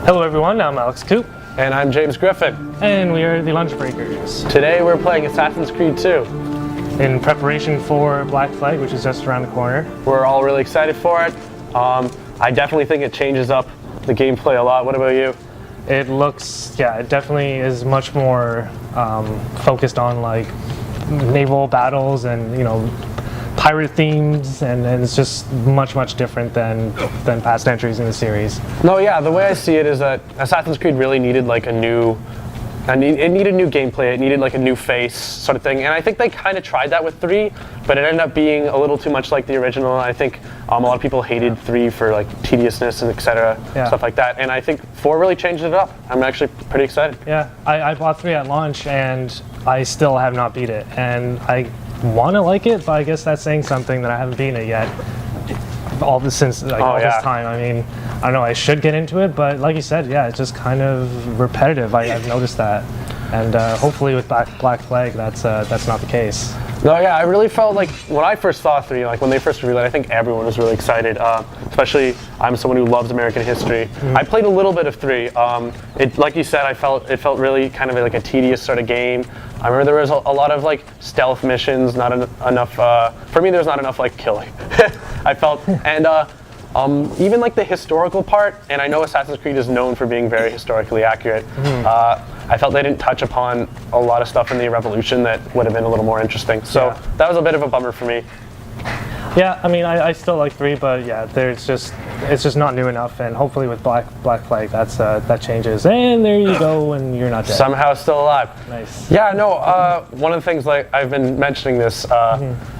Hello everyone, I'm Alex Coop. And I'm James Griffin. And we are the Lunch Breakers. Today we're playing Assassin's Creed 2. In preparation for Black Flag, which is just around the corner. We're all really excited for it. I definitely think it changes up the gameplay a lot. What about you? It looks, it definitely is much more focused on like naval battles and, pirate themes, and it's just much different than past entries in the series. No, yeah, the way I see it is that Assassin's Creed really needed like it needed new gameplay, it needed like a new face sort of thing, and I think they kind of tried that with 3, but it ended up being a little too much like the original. I think a lot of people hated 3 for like tediousness and etc. Stuff like that, and I think 4 really changed it up. I'm actually pretty excited. Yeah, I bought 3 at launch and I still have not beat it, and I want to like it, but I guess that's saying something that I haven't beaten it yet. All this time. I mean, I don't know, I should get into it, but like you said, it's just kind of repetitive. I've noticed that, and hopefully with Black Flag, that's not the case. No, yeah, I really felt like when I first saw 3, like when they first revealed it, I think everyone was really excited. Especially, I'm someone who loves American history. I played a little bit of 3. Like you said, it felt really kind of like a tedious sort of game. I remember there was a lot of like stealth missions, not enough. For me, there's not enough like killing. I felt, and even like the historical part. And I know Assassin's Creed is known for being very historically accurate. I felt they didn't touch upon a lot of stuff in the Revolution that would have been a little more interesting. So that was a bit of a bummer for me. Yeah, I mean, I still like 3, but it's just not new enough, and hopefully with Black Flag, that changes. And there you go, and you're not dead. Somehow still alive. Nice. Yeah, no. One of the things, like I've been mentioning this,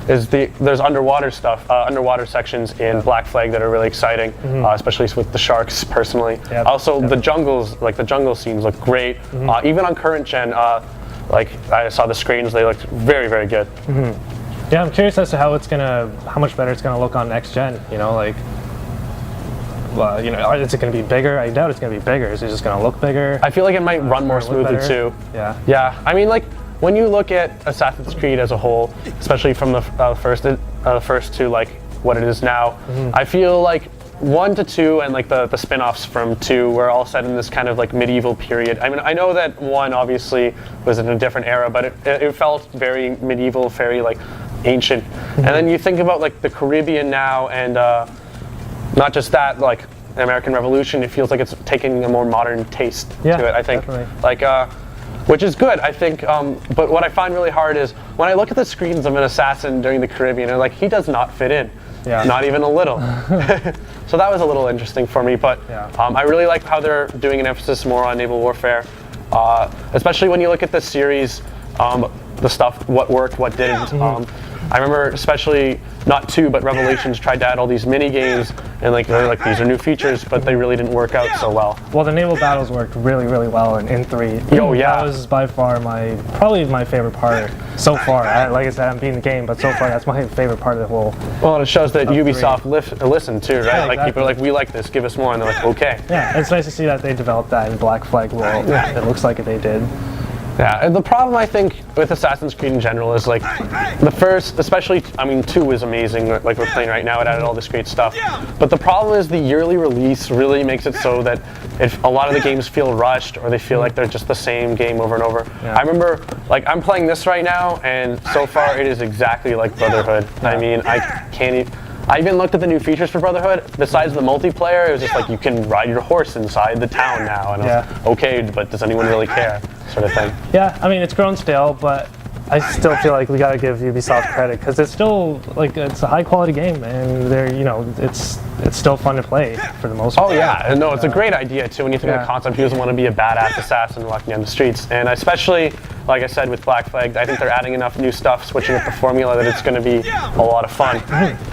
is there's underwater stuff, underwater sections in Black Flag that are really exciting, especially with the sharks. Personally, also the jungles, like the jungle scenes, look great. Even on current gen, like I saw the screens, they looked very good. Yeah, I'm curious as to how much better it's gonna look on next gen. Is it gonna be bigger? I doubt it's gonna be bigger. Is it just gonna look bigger? I feel like it might run more smoothly too. Yeah. I mean, like when you look at Assassin's Creed as a whole, especially from the first to like what it is now, I feel like 1 to 2 and like the spin-offs from 2 were all set in this kind of like medieval period. I mean, I know that 1 obviously was in a different era, but it felt very medieval, very like ancient. And then you think about like the Caribbean now, and not just that, like the American Revolution, it feels like it's taking a more modern taste to it, I think. Definitely. Which is good, I think, but what I find really hard is when I look at the screens of an assassin during the Caribbean, and like, he does not fit in. Not even a little. So that was a little interesting for me, but I really like how they're doing an emphasis more on naval warfare, especially when you look at the series, the stuff, what worked, what didn't. I remember especially not 2, but Revelations tried to add all these mini games, and like they're like, these are new features, but they really didn't work out so well. Well, the naval battles worked really well in 3. That was by far probably my favorite part so far. Like I said, I'm beating the game, but so far that's my favorite part of the whole. Well, and it shows that Ubisoft listened too, right? Yeah, like people are like, we like this, give us more, and they're like, okay. Yeah, it's nice to see that they developed that in Black Flag world. It looks like they did. Yeah, and the problem I think with Assassin's Creed in general is like the first, especially, I mean 2 is amazing, like we're playing right now, it added all this great stuff. But the problem is the yearly release really makes it so that if a lot of the games feel rushed, or they feel like they're just the same game over and over. I remember, like I'm playing this right now, and so far it is exactly like Brotherhood. I mean, I even looked at the new features for Brotherhood. Besides the multiplayer, it was just like you can ride your horse inside the town now, and I was like, okay, but does anyone really care, sort of thing. Yeah, I mean it's grown stale, but I still feel like we gotta give Ubisoft credit, because it's still like it's a high quality game, and it's still fun to play for the most part. Oh yeah, and no, it's a great idea too when you think of the concept. Who doesn't want to be a badass assassin walking down the streets? And especially, like I said, with Black Flag, I think they're adding enough new stuff, switching up the formula, that it's going to be a lot of fun.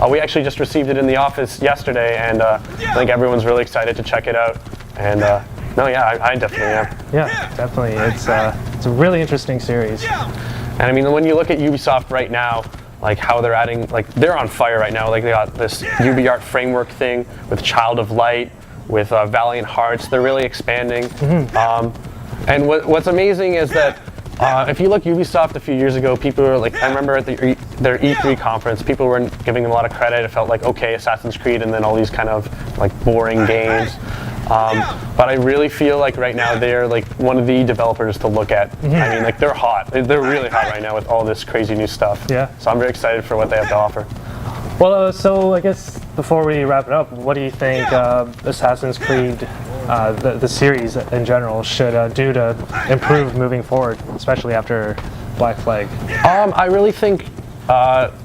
We actually just received it in the office yesterday, and I think everyone's really excited to check it out. And I definitely am. Yeah, definitely. It's a really interesting series. And I mean, when you look at Ubisoft right now, like how they're adding, like they're on fire right now. Like they got this UbiArt framework thing with Child of Light, with Valiant Hearts. They're really expanding. And what's amazing is that if you look Ubisoft a few years ago, people were like, I remember at their E3 conference, people weren't giving them a lot of credit. It felt like, okay, Assassin's Creed, and then all these kind of like boring games. But I really feel like right now they're like one of the developers to look at. I mean, like they're hot. They're really hot right now with all this crazy new stuff. Yeah. So I'm very excited for what they have to offer. Well, so I guess before we wrap it up, what do you think Assassin's Creed, the series in general, should do to improve moving forward, especially after Black Flag? I really think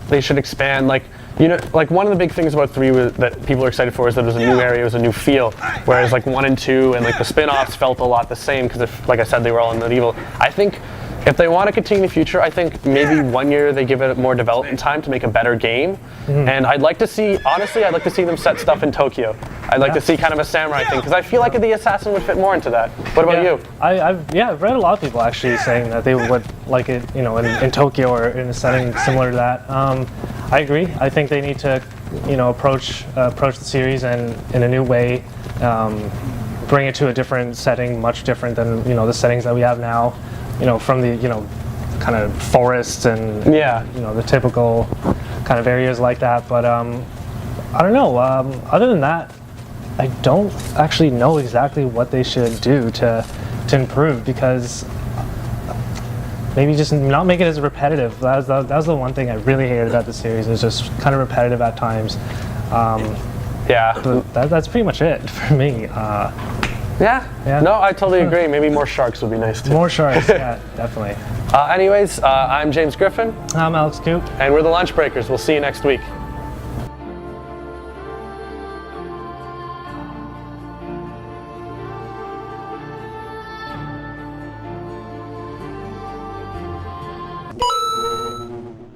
they should expand, like, you know, like one of the big things about 3 that people are excited for is that there's a new area, it was a new feel, whereas like 1 and 2 and like the spin-offs felt a lot the same because, like I said, they were all in medieval. I think if they want to continue in the future, I think maybe 1 year they give it more development time to make a better game. And I'd like to see, honestly, I'd like to see them set stuff in Tokyo. I'd like to see kind of a samurai thing, because I feel like the Assassin would fit more into that. What about you? I've read a lot of people actually saying that they would like it, you know, in Tokyo or in a setting similar to that. I agree. I think they need to, you know, approach the series and in a new way, bring it to a different setting, much different than, you know, the settings that we have now. You know, from the, you know, kind of forests and, you know, the typical kind of areas like that. But I don't know. Other than that, I don't actually know exactly what they should do to improve, because maybe just not make it as repetitive. That was the one thing I really hated about the series. It was just kind of repetitive at times. But that's pretty much it for me. Yeah. No, I totally agree. Maybe more sharks would be nice too. More sharks, yeah, definitely. Anyways, I'm James Griffin. I'm Alex Coop. And we're the Lunch Breakers. We'll see you next week.